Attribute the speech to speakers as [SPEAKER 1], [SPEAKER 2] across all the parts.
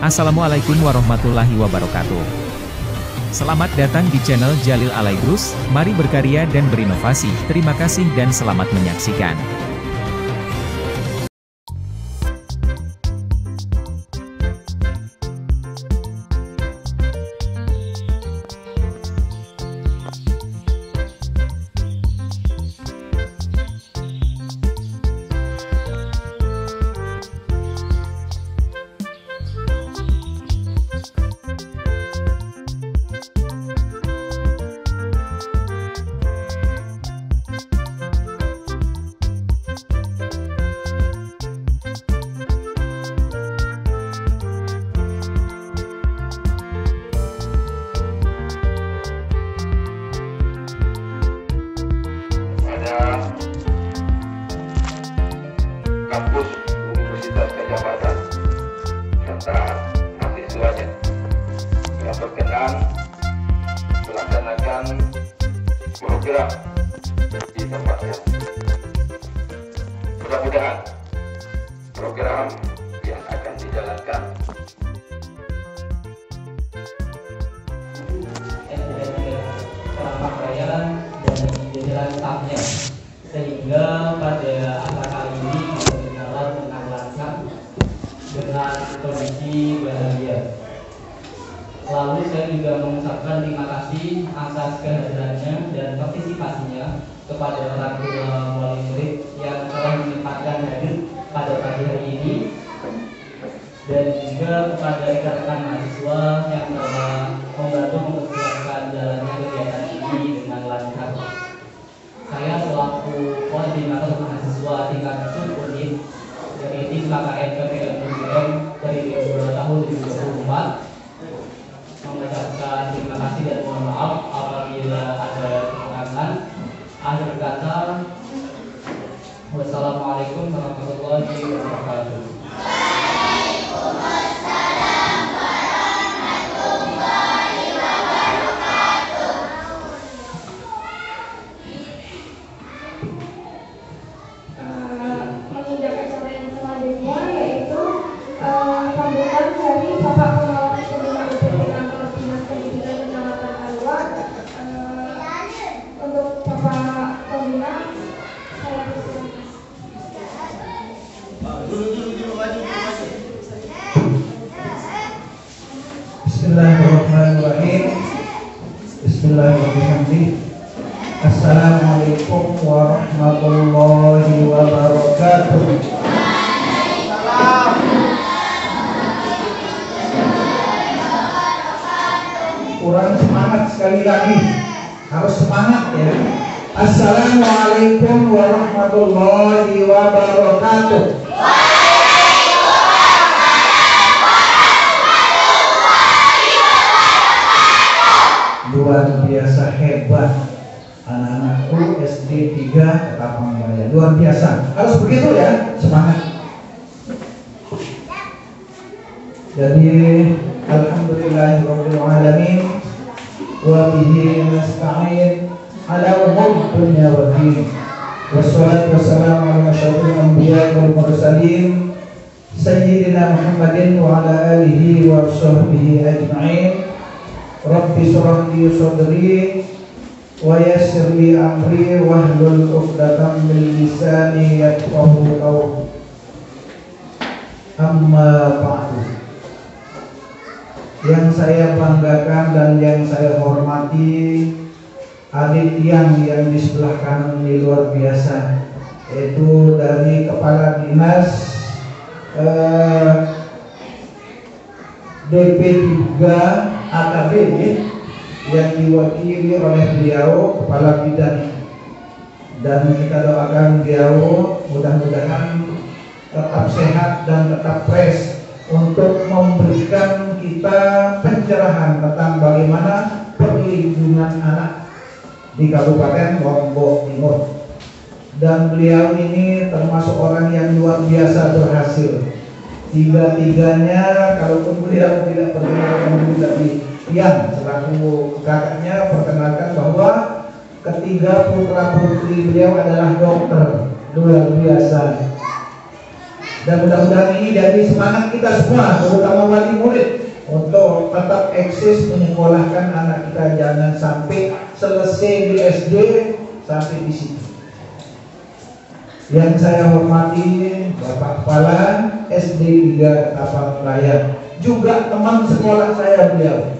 [SPEAKER 1] Assalamualaikum warahmatullahi wabarakatuh. Selamat datang di channel Jalil Alaidrus, mari berkarya dan berinovasi. Terima kasih dan selamat menyaksikan.
[SPEAKER 2] Kampus Universitas Gadjah Mada serta mahasiswanya yang berkenan melaksanakan program di tempatnya. Mudah-mudahan program yang akan dijalankan
[SPEAKER 3] pakaian dan jajaran stafnya, sehingga pada acara kali ini berjalan dengan lancar dengan kondisi bahagia. Lalu saya juga mengucapkan terima kasih atas kehadirannya dan partisipasinya kepada orang tua wali murid yang telah menyempatkan hadir pada pagi hari ini, dan juga kepada rekan-rekan mahasiswa yang telah membantu mempersiapkan jalannya kegiatan ini dengan lancar. Saya selaku koordinator mahasiswa tingkat unit dari tim KKN PPM UGM dari tahun 2024 mengucapkan terima kasih dan mohon maaf apabila ada kekurangan. Akhir kata, wassalamualaikum warahmatullahi wabarakatuh.
[SPEAKER 4] Bismillahirrahmanirrahim. Bismillahirrahmanirrahim. Assalamualaikum warahmatullahi wabarakatuh. Kurang semangat sekali lagi. Harus semangat ya. Assalamualaikum warahmatullahi wabarakatuh. Luar biasa hebat anak-anakku SD 3 Ketapang Jaya, luar biasa, harus begitu ya, semangat. Jadi alhamdulillahirabbil alamin wa bihi nasta'in ala umuri dunya waddin, wassalatu wassalamu ala asyrofil anbiya'i wal mursalin sayyidina Muhammadin wa ala alihi wa sahbihi ajma'in. Rabbi shrah li sadri wa yassir li amri wahlul 'uqdatam min lisani yafqahu qawli. Amma ba'du. Yang saya banggakan dan yang saya hormati adik yang di sebelah kanan ini luar biasa, yaitu dari Kepala Dinas DP3 AKB yang diwakili oleh beliau Kepala Bidang, dan kita doakan beliau mudah-mudahan tetap sehat dan tetap fresh untuk memberikan kita pencerahan tentang bagaimana perlindungan anak di Kabupaten Lombok Timur. Dan beliau ini termasuk orang yang luar biasa berhasil. Tiga-tiganya, kalaupun beliau tidak perkenalkan dari yang selaku kakaknya, perkenalkan bahwa ketiga putra putri beliau adalah dokter, luar biasa. Dan mudah-mudahan ini jadi semangat kita semua, terutama wali murid, untuk tetap eksis menyekolahkan anak kita, jangan sampai selesai di SD sampai di situ. Yang saya hormati Bapak Kepala SD 3 Ketapang Raya, juga teman sekolah saya beliau,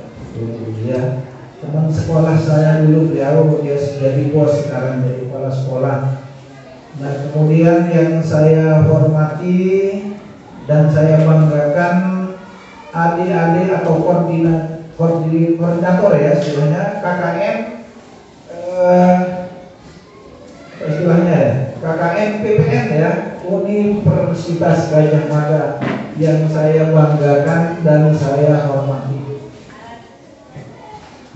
[SPEAKER 4] ya, teman sekolah saya dulu beliau, dia jadi bos, sekarang jadi kepala sekolah. Nah, kemudian yang saya hormati dan saya banggakan adik-adik atau koordinator ya istilahnya, KKN istilahnya ya, KKN PPN ya, Universitas Gadjah Mada, yang saya banggakan dan saya hormati.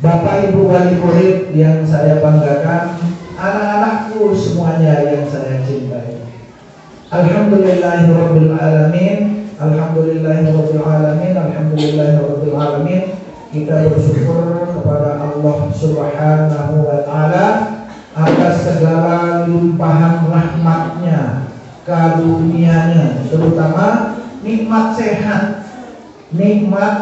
[SPEAKER 4] Bapak Ibu wali murid yang saya banggakan, anak-anakku semuanya yang saya cintai. Alhamdulillahirabbil alamin, alhamdulillahirabbil alamin, alhamdulillahirabbil alamin. Kita bersyukur kepada Allah Subhanahu wa taala atas segala limpahan rahmatnya, karunia-Nya, terutama nikmat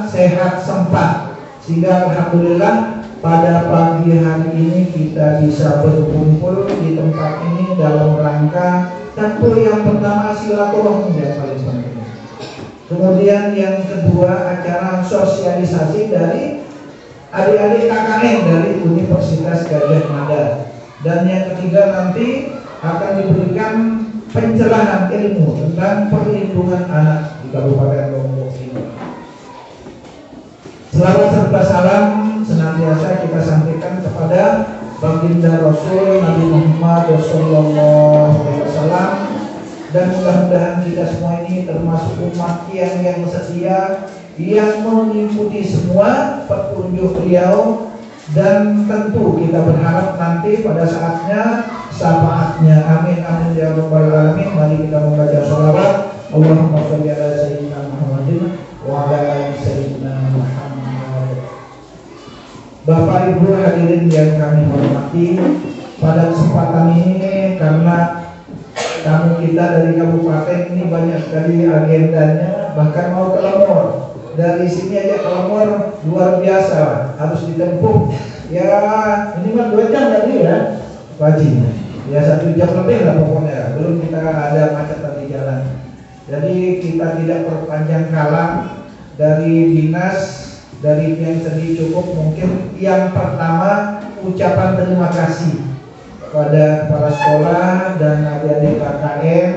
[SPEAKER 4] sehat sempat, sehingga alhamdulillah pada pagi hari ini kita bisa berkumpul di tempat ini dalam rangka tentu yang pertama silaturahmi yang paling penting. Kemudian yang kedua acara sosialisasi dari adik-adik KKN dari Universitas Gadjah Mada. Dan yang ketiga nanti akan diberikan pencerahan ilmu tentang perlindungan anak di Kabupaten Lombok ini. Selawat serta salam senantiasa kita sampaikan kepada baginda Rasul Nabi Muhammad SAW, dan mudah-mudahan kita semua ini termasuk umat yang setia, yang mengikuti semua petunjuk beliau, dan tentu kita berharap nanti pada saatnya syafaatnya. Amin amin ya rabbal alamin. Mari kita membaca sholawat. Allahumma sholli ala sayyidina Muhammadin wa ala ali sayyidina Muhammad. Bapak Ibu hadirin yang kami hormati, pada kesempatan ini karena tamu kita dari kabupaten ini banyak sekali agendanya, bahkan mau ke Lombok. Dari sini aja ke Lombok luar biasa, harus ditempuh ya minimal 2 jam tadi ya, wajib ya 1 jam lebih lah pokoknya, belum kita ada macetan di jalan. Jadi kita tidak perpanjang kalam, dari dinas, dari yang sedih cukup. Mungkin yang pertama ucapan terima kasih kepada kepala sekolah dan adik-adik KKN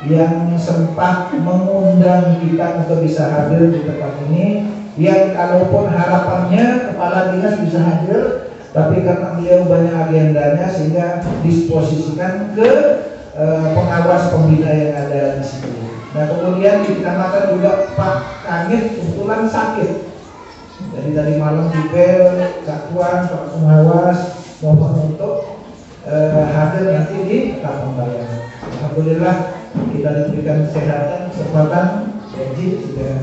[SPEAKER 4] yang sempat mengundang kita untuk bisa hadir di tempat ini. Yang kalaupun harapannya kepala dinas bisa hadir, tapi karena beliau banyak agendanya sehingga disposisikan ke pengawas pembina yang ada di sini. Nah, kemudian di kecamatan juga Pak Kanit kebetulan sakit. Jadi tadi malam dibel Kak Tuan, Pak pengawas mohon untuk hadir nanti di Ketapang Raya. Alhamdulillah kita diberikan kesehatan, kesempatan, jadi sudah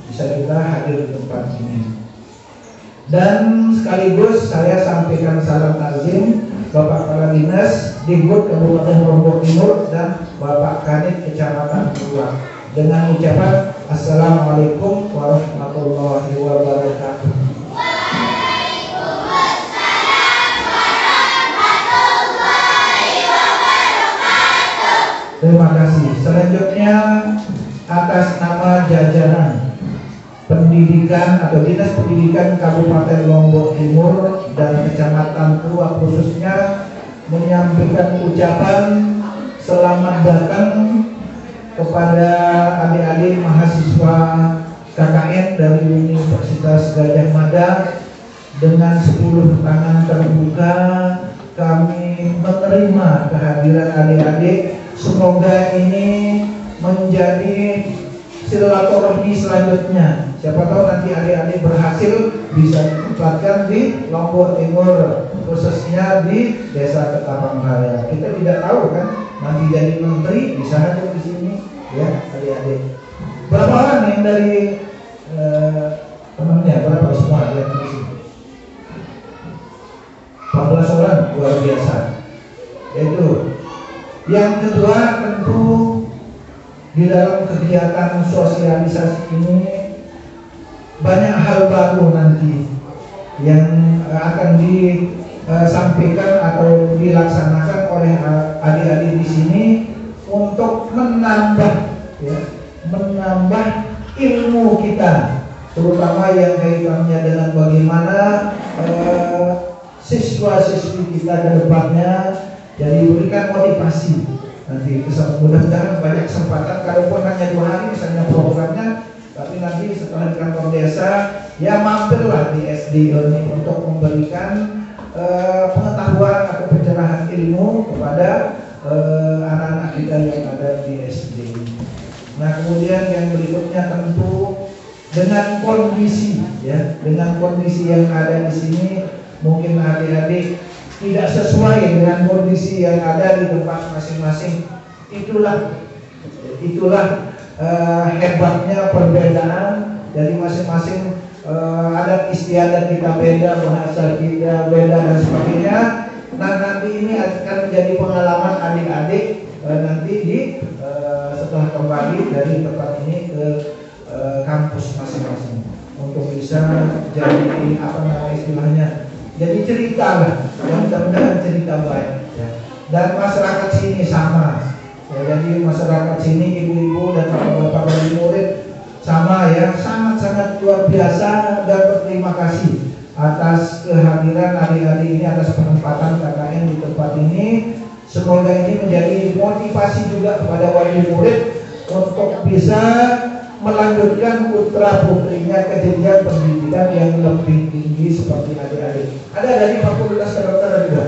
[SPEAKER 4] bisa kita hadir di tempat ini. Dan sekaligus saya sampaikan salam takzim Bapak Kepala Dinas Dinhub Kabupaten Lombok Timur dan Bapak Kanit Kecamatan Keluar dengan ucapan Assalamualaikum warahmatullahi wabarakatuh. Terima kasih. Selanjutnya atas nama jajaran pendidikan atau Dinas Pendidikan Kabupaten Lombok Timur dan Kecamatan Keluak khususnya menyampaikan ucapan selamat datang kepada adik-adik mahasiswa KKN dari Universitas Gadjah Mada. Dengan 10 tangan terbuka kami menerima kehadiran adik-adik. Semoga ini menjadi silaturahmi selanjutnya. Siapa tahu nanti adik-adik berhasil bisa ditempatkan di Lombok Timur, khususnya di Desa Ketapang Raya. Kita tidak tahu kan, nanti jadi menteri bisa hadir di sini, ya adik-adik. Berapa orang yang dari temannya? Berapa semua yang di sini? 14 orang, luar biasa. Itu. Yang kedua tentu di dalam kegiatan sosialisasi ini banyak hal baru nanti yang akan disampaikan atau dilaksanakan oleh adik-adik di sini untuk menambah ilmu kita, terutama yang kaitannya dengan bagaimana siswa-siswi kita ke depannya. Jadi berikan motivasi nanti, mudah-mudahan banyak kesempatan, kalaupun hanya 2 hari misalnya programnya, tapi nanti setelah di kantor desa ya mampirlah di SD ini untuk memberikan pengetahuan atau pencerahan ilmu kepada anak-anak kita yang ada di SD. Nah, kemudian yang berikutnya tentu dengan kondisi dengan kondisi yang ada di sini, mungkin adik-adik tidak sesuai dengan kondisi yang ada di tempat masing-masing. Itulah hebatnya perbedaan. Jadi masing-masing adat istiadat kita beda, bahasa kita beda dan sebagainya. Nah, nanti ini akan menjadi pengalaman adik-adik nanti setelah kembali dari tempat ini ke kampus masing-masing untuk bisa jadi istilahnya, jadi cerita lah, mudah-mudahan cerita baik ya. Dan masyarakat sini sama ya, jadi masyarakat sini ibu-ibu dan bapak-bapak wali murid sama ya, sangat-sangat luar biasa dan berterima kasih atas kehadiran adik-adik ini, atas penempatan KKN di tempat ini. Semoga ini menjadi motivasi juga kepada wali murid untuk bisa melanjutkan putra putrinya ke jenjang pendidikan yang lebih tinggi seperti adik-adik. Ada dari Fakultas Kedokteran juga.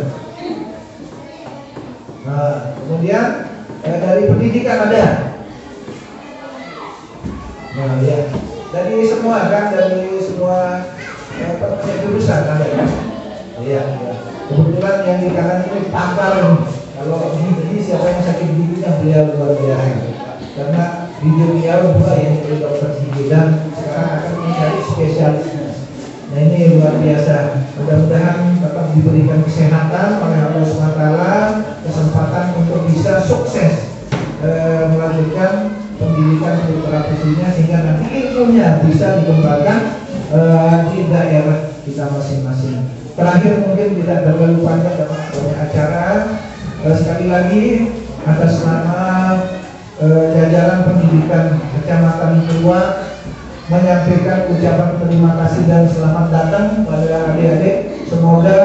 [SPEAKER 4] Nah, kemudian dari pendidikan ada. Nah, ya. Dari semua jurusan ada. Iya. Kebetulan yang di kanan ini pakar. Kalau gigi siapa yang sakit giginya beliau luar biasa. Karena di dunia yang jadi dokter gigi dan sekarang akan mencari spesialisnya. Nah, ini luar biasa. Mudah-mudahan tetap diberikan kesehatan oleh Allah SWT, kesempatan untuk bisa sukses melanjutkan pendidikan putra putrinya sehingga nanti ilmunya bisa dikembangkan di daerah kita masing-masing. Terakhir mungkin tidak terlalu panjang dalam banyak acara. Sekali lagi atas nama jajaran pendidikan Kecamatan Tua menyampaikan ucapan terima kasih dan selamat datang pada adik-adik. Semoga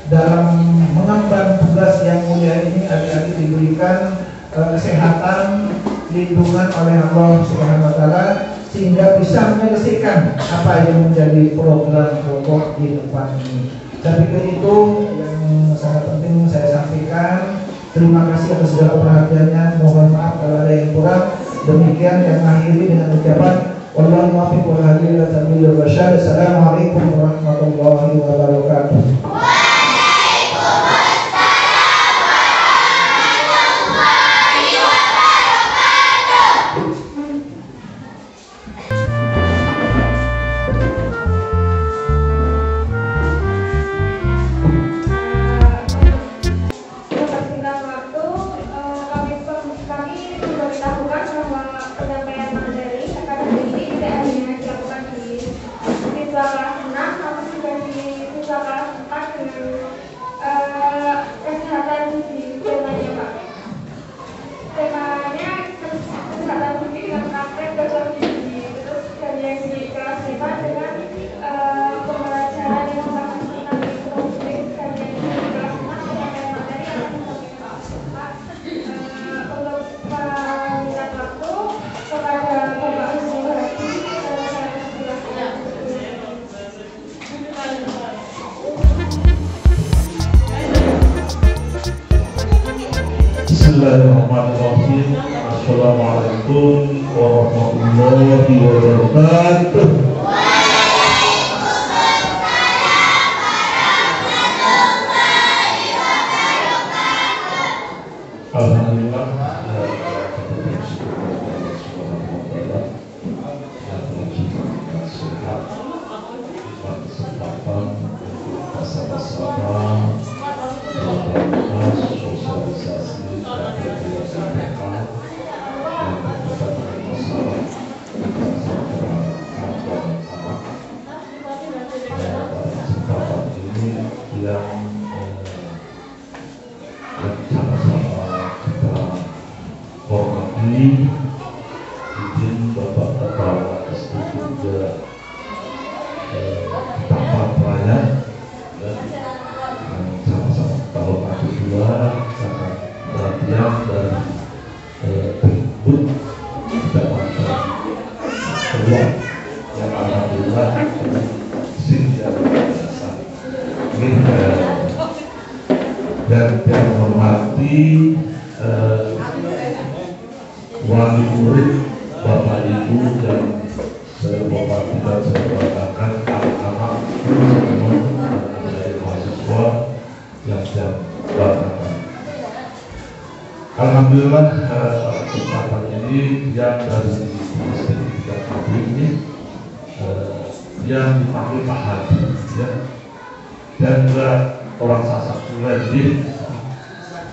[SPEAKER 4] dalam mengemban tugas yang mulia ini adik-adik diberikan kesehatan, lindungan oleh Allah Subhanahu wa taala sehingga bisa menyelesaikan apa yang menjadi program pokok di depan ini. Saya pikir itu yang sangat penting saya sampaikan. Terima kasih atas segala perhatiannya. Mohon maaf kalau ada yang kurang. Demikian yang akhiri dengan ucapan wallahu muwaffiq wal hadi ila sabilil rasyad. Assalamualaikum warahmatullahi wabarakatuh.
[SPEAKER 5] Kelas 6 namun juga di siswa kelas 4 juga tanpa pelayan dan sama-sama tahun kedua sangat perhatian dan tribun kita mantap peluang yang alhamdulillah sini yang biasa ini dan yang menghormati wali murid Bapak Ibu dan saya menghormati dan saya banggakan anak-anak semua dari mahasiswa yang saya banggakan. Alhamdulillah kesempatan ini yang dari Institut Publik ini yang dipanggil Pak Hadi ya, dan juga orang Sasak Kuledi.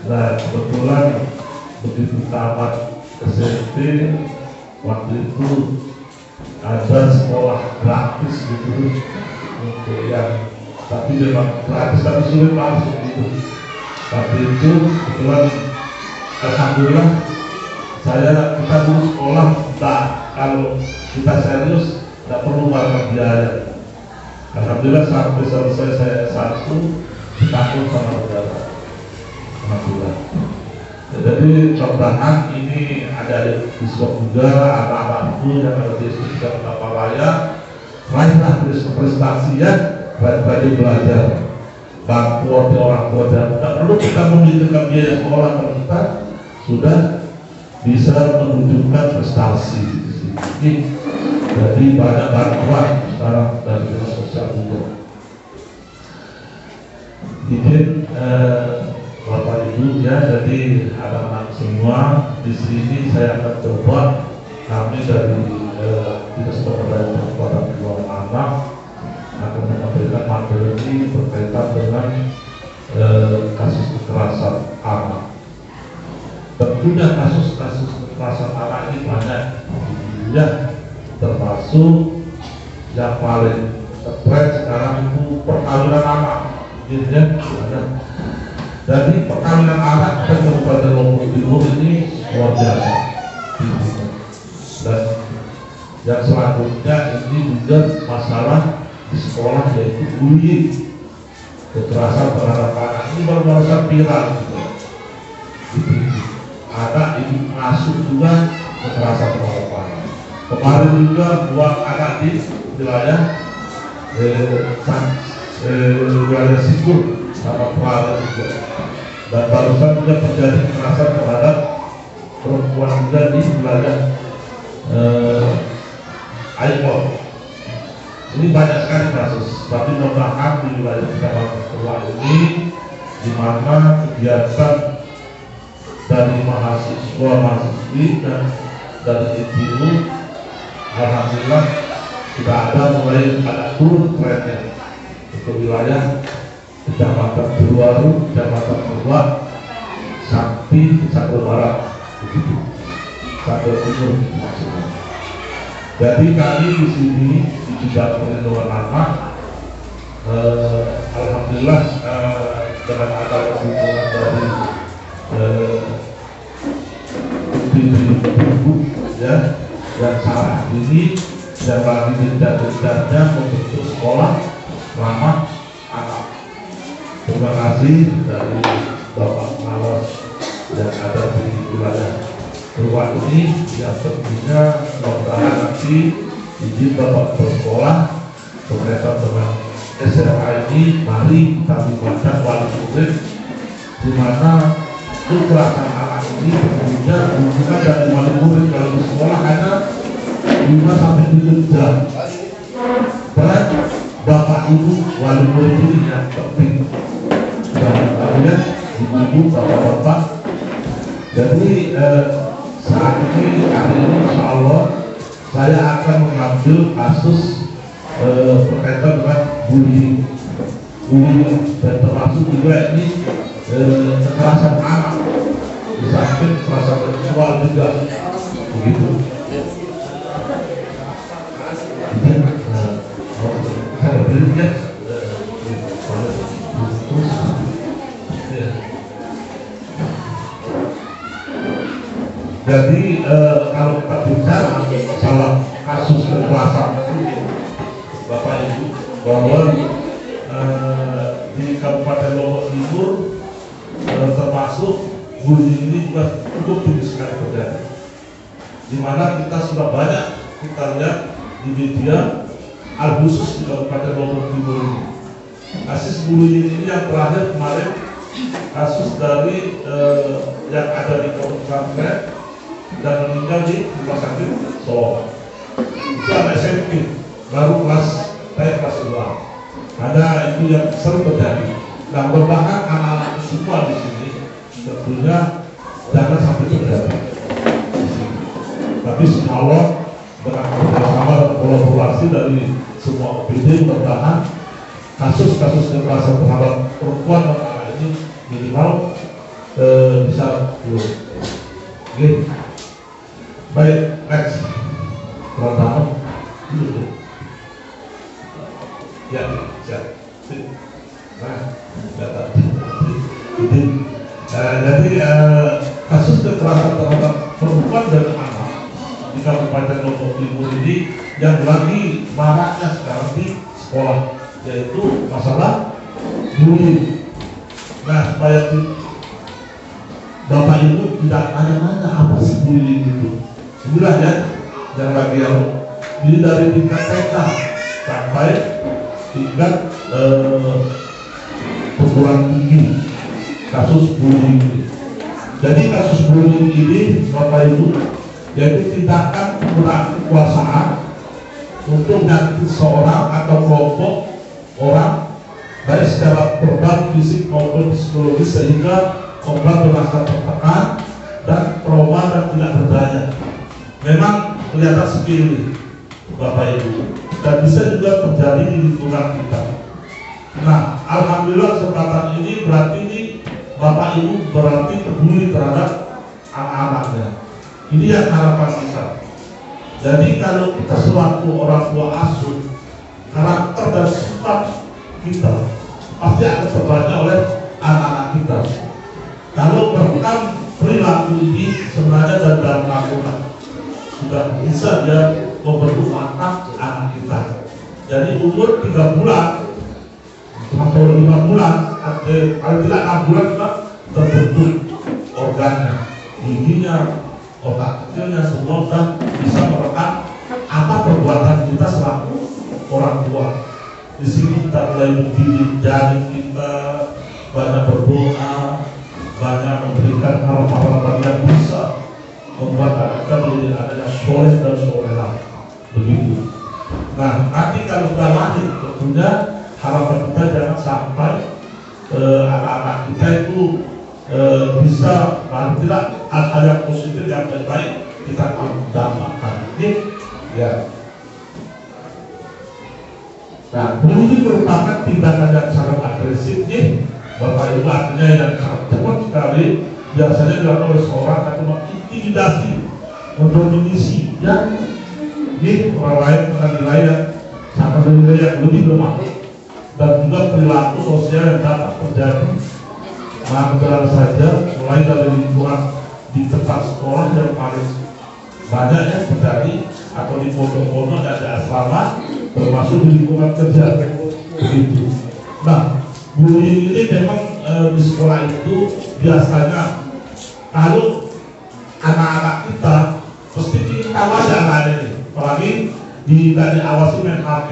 [SPEAKER 5] Nah kebetulan begitu tamat SMP waktu itu ada sekolah gratis gitu untuk yang tapi memang gratis tapi sulit masuk gitu. Waktu itu kebetulan alhamdulillah kita dulu sekolah tak, kalau kita serius tidak perlu bayar biaya. Alhamdulillah sampai selesai saya S1 takut sama negara. Alhamdulillah. Jadi contohan ini ada di juga anak-anakku yang ada di sekitar Tamalaya, raihlah prestasi ya, rajin belajar. Bangku orang tua dan tidak perlu kita memiliki biaya sekolah kalau kita sudah bisa menunjukkan prestasi. Jadi banyak bantuan sekarang dari dinas sosial juga. Izin Bapak Ibu ya, jadi anak-anak semua di sini saya akan coba kami dari dinas pemberdayaan perempuan dan anak akan memberikan materi berkaitan dengan kasus kekerasan anak. Tentunya kasus-kasus kekerasan anak ini banyak ya, termasuk yang paling terkait sekarang itu perkawinan anak gitu ya. Jadi perkawinan anak di Kabupaten Lombok Timur ini luar biasa. Dan yang selanjutnya ini juga masalah di sekolah yaitu bullying, kekerasan terhadap anak ini baru-baru viral gitu. Anak ini masuk juga kekerasan terhadap anak. Kemarin juga buat anak di wilayah wilayah Sibur sama Kuala juga. Dan barusan juga terjadi kekerasan terhadap perempuan juga di wilayah Aipol. Ini banyak sekali kasus, tapi mudah-mudahan di wilayah Kecamatan Keluar ini di mana kegiatan dari mahasiswa-mahasiswi dan dari ITU alhamdulillah sudah ada mulai ada turun trennya untuk wilayah Kecamatan Keluaru, Kecamatan Keluar, Sakti, Sakti Barat, begitu, Sakti Timur maksudnya. Jadi kami di sini di bidang perlindungan anak, alhamdulillah dengan ada dukungan dari ibu ya, yang saat ini yang lagi gencar-gencarnya membentuk sekolah ramah anak. Terima kasih dari Bapak Mawas yang ada di wilayah Keluar ini, yang tentunya mudah-mudahan nanti izin Bapak bersekolah berkaitan dengan SMA ini, mari kita libatkan wali murid di mana kekerasan anak ini tentunya bukan dari wali murid kalau di sekolah hanya 5 sampai 7 jam. Dan Bapak Ibu wali murid ini yang penting. Dan kalian ibu-ibu, bapak-bapak. Jadi saat ini hari ini insya Allah saya akan mengambil kasus berkaitan dengan bullying dan termasuk juga ini kekerasan anak, di samping kekerasan seksual juga begitu. Saya berikan jadi kalau kita bicara masalah kasus kekerasan bahwa di Kabupaten Lombok Timur termasuk bullying ini juga cukup tinggi sekali terjadi, di mana kita sudah banyak kita lihat di media, khusus di Kabupaten Lombok Timur ini. Kasus bullying ini yang terakhir kemarin, kasus dari yang ada di Kabupaten dan meninggal di rumah sakit Solo. Itu anak SMP, baru kelas 2. Ada itu yang sering terjadi. Nah, berbahan anak-anak semua di sini tentunya jangan sampai terjadi. Tapi insya Allah dengan kerjasama dan kolaborasi dari semua OPD bertahan kasus-kasus kekerasan terhadap perempuan dan anak ini minimal bisa turun. Oke, baik, next. Pertama, ya, siap. Nah, jadi kasus kekerasan terhadap perempuan dan anak di Kabupaten Lombok Timur ini yang lagi maraknya sekarang di sekolah, yaitu masalah bullying. Nah, supaya Bapak Ibu tidak tanya-tanya apa sih bullying itu. Inilah ya yang lagi ini dari tingkat TK sampai tingkat perguruan tinggi kasus bullying ini. Jadi kasus bullying ini Bapak Ibu yaitu tindakan menggunakan kekuasaan untuk menyakiti seorang atau kelompok orang baik secara verbal, fisik maupun psikologis sehingga korban merasa tertekan dan trauma dan tidak berdaya. Memang kelihatan sepele Bapak Ibu dan bisa juga terjadi di lingkungan kita. Nah, alhamdulillah kesempatan ini berarti ini Bapak Ibu berarti peduli terhadap anak-anaknya. Ini yang harapan kita. Jadi kalau kita selaku orang tua asuh, karakter dan sifat kita pasti akan terbaca oleh anak-anak kita. Kalau berkam perilaku ini sebenarnya dan dalam lakukan sudah bisa dia membentuk watak anak kita. Jadi umur 3 bulan atau 5 bulan, kalau tidak 6 bulan kita terbentuk organnya, giginya, otak kecilnya, semua dan bisa merekam apa perbuatan kita selaku orang tua. Di sini kita mulai mendidik jari kita, banyak berdoa, banyak memberikan harapan-harapan yang bisa membuat anak kita menjadi anak yang soleh dan soleha. Begitu. Nah, nanti kalau sudah lahir, tentunya harapan kita jangan sampai anak-anak kita itu bisa paling tidak hal yang positif yang baik kita dampakkan. Ini ya. Nah, bullying merupakan tindakan yang sangat agresif nih, Bapak Ibu, artinya yang sangat cepat sekali biasanya dilakukan oleh seorang atau mengintimidasi, mendominasi yang ini orang lain dengan nilai yang sangat nilai yang lebih lemah dan juga perilaku sosial yang dapat terjadi. Nah, benar saja mulai dari lingkungan di tempat sekolah yang paling banyak yang terjadi atau di pondok-pondok dan di asrama, termasuk di lingkungan kerja begitu. Nah, bullying ini memang di sekolah itu biasanya kalau anak-anak kita pasti kita tahu aja anak-anak ini, apalagi tidak diawasi main HP.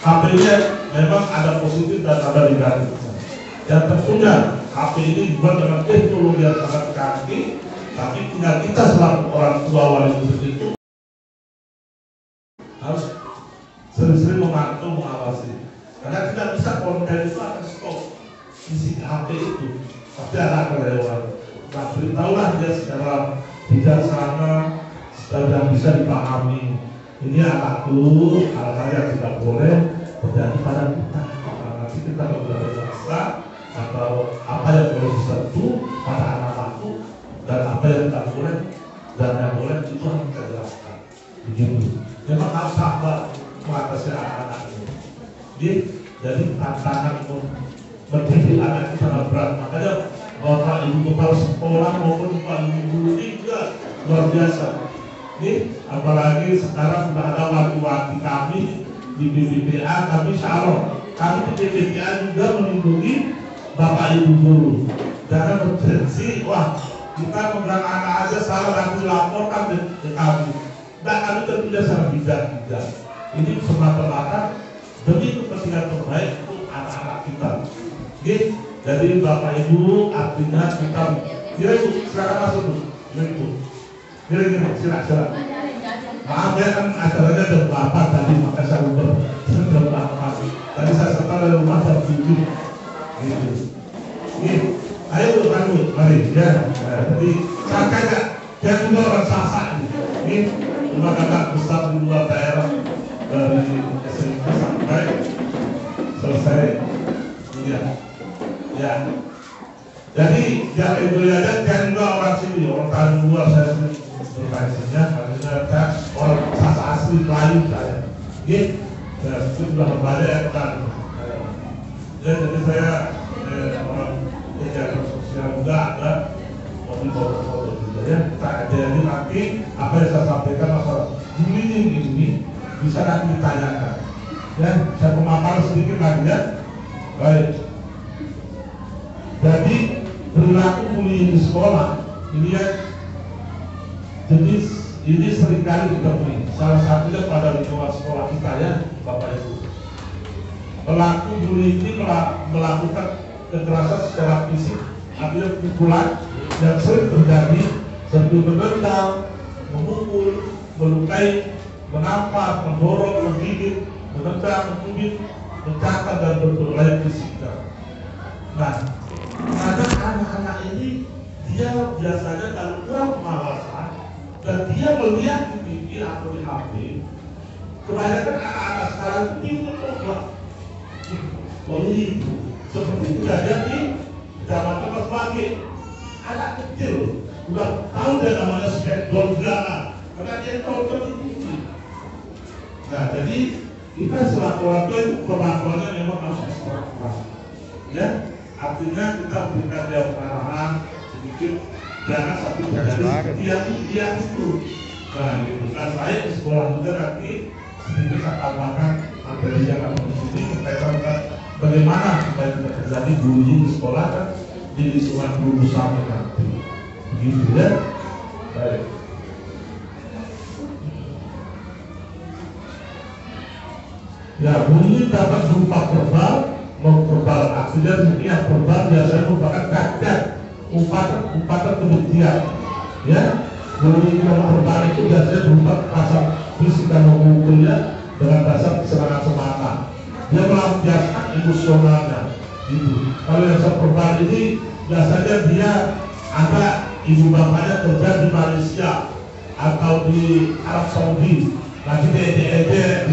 [SPEAKER 5] HP-nya memang ada positif dan ada negatif. Dan tentunya HP ini juga dengan teknologi yang sangat canggih, tapi tinggal kita selaku orang tua wali murid itu harus sering-sering memantau, mengawasi. Karena tidak bisa konten itu akan stop isi HP itu, pasti ada kelewatan. Nah, beritahulah dia secara bijaksana, yang bisa dipahami. Ini anakku, hal-hal yang tidak boleh terjadi pada kita. Nah, nanti kita kalau sudah dewasa atau apa yang boleh disentuh pada anak-anakku dan apa yang tidak boleh dan yang boleh itu harus kita jelaskan. Begitu. Memang harus sabar mengatasi anak-anak ini. Jadi tantangan untuk mendidik anak kita sangat berat. Makanya Bapak Ibu kepala sekolah maupun Bapak Ibu guru ini juga luar biasa. Apalagi sekarang sudah ada wali-wali kami di BPPA, tapi insya kami di BPPA juga melindungi Bapak Ibu guru. Jangan bertensi, wah kita megang anak aja salah nanti laporkan ke kami. Nah, kami tentunya sangat bijak. Ini semata-mata demi kepentingan terbaik untuk anak-anak kita. Oke, jadi Bapak Ibu artinya kita kira Ibu, silakan masuk dulu. Kira silakan. Maaf ya kan acaranya jam 8 tadi, maka saya lupa jam 8. Tadi saya setel dari rumah jam 7. Gitu. Ayo Bu, mari ya. Jadi saya jangan juga orang Sasak ini cuma kakak besar di luar daerah dari SMP sampai selesai ya. Jadi jangan itu aja, jangan juga orang sini, orang dari luar saya berkaitannya karena saya orang Sasak asli Melayu saya. Gitu. Itu sudah banyak kan. Jadi saya orang kegiatan sosial juga ada foto juga ya. Jadi nanti apa yang saya sampaikan masalah bullying ini bisa nanti ditanyakan. Ya, saya memaparkan sedikit lagi ya. Baik. Jadi perilaku bullying di sekolah ini ya. Jadi ini seringkali ditemui. Salah satunya pada lingkungan sekolah kita ya, Bapak Ibu. Pelaku bullying ini melakukan kekerasan secara fisik, artinya pukulan yang sering terjadi seperti menendang, memukul, melukai, menampar, mendorong, menggigit, menendang, mencubit, mencatat dan berbagai fisiknya. Nah, karena anak-anak ini dia biasanya kalau kurang pengawasan dan dia melihat di TV atau di HP, kebanyakan anak-anak sekarang itu bullying. Seperti kejadian di Kecamatan Masbagi, anak kecil udah tahu dia namanya skateboard gana karena dia tonton di TV. Nah, jadi kita selaku orang tua itu perlakuannya memang harus ekstra. Ya, artinya kita berikan dia pengarahan sedikit, jangan sampai terjadi dia itu. Nah, gitu kan saya di sekolah juga nanti sedikit saya tambahkan materi yang akan disini berkaitan dengan bagaimana supaya tidak terjadi bullying di sekolah kan di lingkungan guru besar nanti, begitu ya. Baik. Ya, bullying dapat berupa verbal, non-verbal. Artinya yang verbal biasanya merupakan kata umpatan kebencian. Ya, bullying non-verbal itu biasanya berupa kekerasan fisik dan memukulnya dengan dasar serangan semata. Dia melampiaskan emosionalnya gitu. Kalau yang verbal ini biasanya dia ada ibu bapaknya kerja di Malaysia atau di Arab Saudi, nanti dia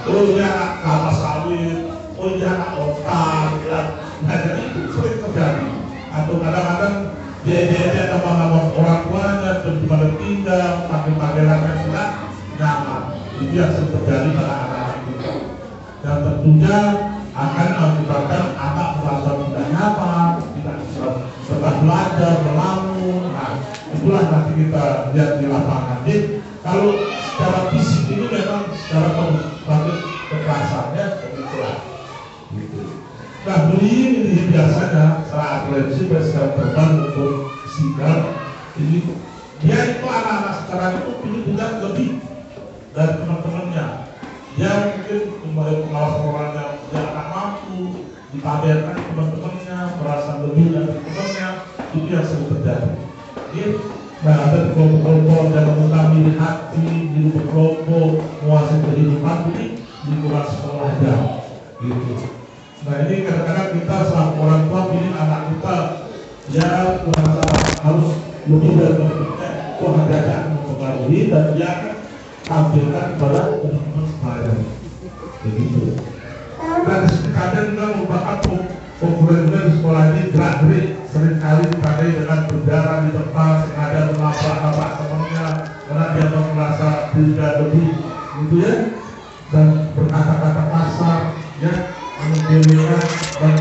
[SPEAKER 5] oh dia anak kelapa sawit, oh dia anak otak ya. Nah, jadi itu sering terjadi. Atau kadang-kadang dia nama-nama orang tuanya dan di mana tinggal, pakai yang tidak nyaman. Itu yang sering terjadi pada anak-anak kita. Dan tentunya akan mengakibatkan anak merasa tidak nyaman, tidak bisa belajar, melamun. Nah, itulah nanti kita lihat di lapangan. Jadi kalau secara fisik itu memang secara kekerasannya begitulah. Nah, bullying ini biasanya secara agresif dan secara verbal maupun fisikal ini dia itu anak-anak sekarang itu punya lebih dari teman-temannya. Dia mungkin kembali pengawas orangnya, dia anak mampu, dipamerkan teman-temannya, merasa lebih dari temannya, itu yang sering terjadi. Nah, ada kelompok-kelompok yang mengutami hati, diri berkelompok, menguasai kehidupan ini di luar sekolahnya, gitu. Nah, ini kadang-kadang kita selaku orang tua pilih anak kita, ya merasa harus lebih dari teman-temannya, itu hanya mempengaruhi dan dia akan tampilkan kepada teman-teman sebaya, begitu. Dan kadang juga merupakan populer di sekolah ini gerak-gerik seringkali dipakai dengan berjalan di tempat, sengaja menabrak temannya karena dia merasa tidak lebih, gitu ya, dan berkata-kata kasar, ya, menjadikan dan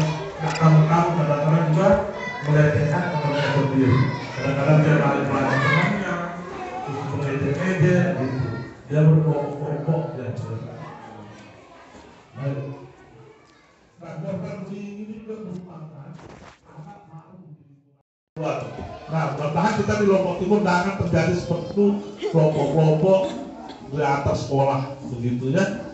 [SPEAKER 5] kamu kadang-kadang juga melecehkan temannya sendiri. Kadang-kadang dia balik-balik temannya, terus mengejek-ejek, gitu. Dia berkelompok ya. Nah, golkar ini merupakan anak mau. Nah, mudah-mudahan kita di Lombok Timur jangan terjadi seperti itu, kelompok-kelompok di atas sekolah begitu ya.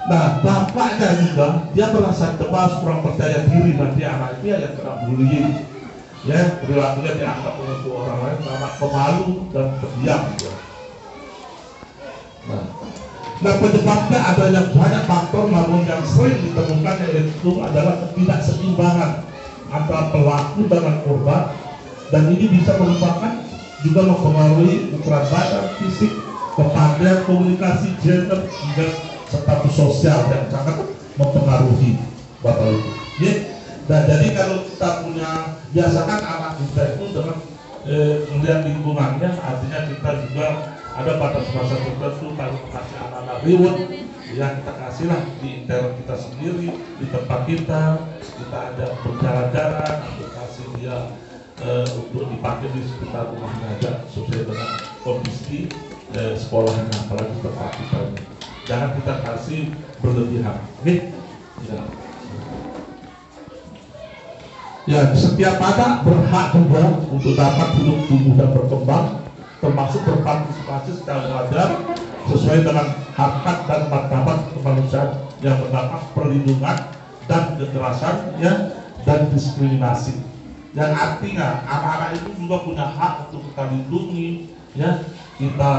[SPEAKER 5] Nah, bapaknya juga dia merasa cemas, kurang percaya diri, nanti anak itu yang kena bullying, ya perilakunya dianggap oleh orang lain sangat pemalu dan pendiam. Ya. Nah, penyebabnya adanya banyak faktor, namun yang sering ditemukan yaitu adalah ketidakseimbangan antara pelaku dengan korban, dan ini bisa merupakan juga mempengaruhi ukuran badan, fisik, kepandaian komunikasi, gender, hingga status sosial yang sangat mempengaruhi Bapak Ibu. Ya. Dan jadi kalau kita punya, biasakan anak kita itu dengan melihat lingkungannya, artinya kita juga ada batas-batas tertentu. Kalau kasih anak-anak reward, ya kita kasihlah di internal kita sendiri, di tempat kita ada berjalan-jalan, untuk kasih dia untuk dipakai di sekitar rumahnya aja sesuai dengan kondisi sekolahnya, apalagi tempat kita. Jangan kita kasih berlebihan. Oke? Ya, setiap anak berhak juga untuk dapat hidup, tumbuh dan berkembang, termasuk berpartisipasi secara wajar sesuai dengan hak dan martabat kemanusiaan yang mendapat perlindungan dan kekerasan ya, dan diskriminasi. Yang artinya anak-anak itu juga punya hak untuk kita lindungi, ya kita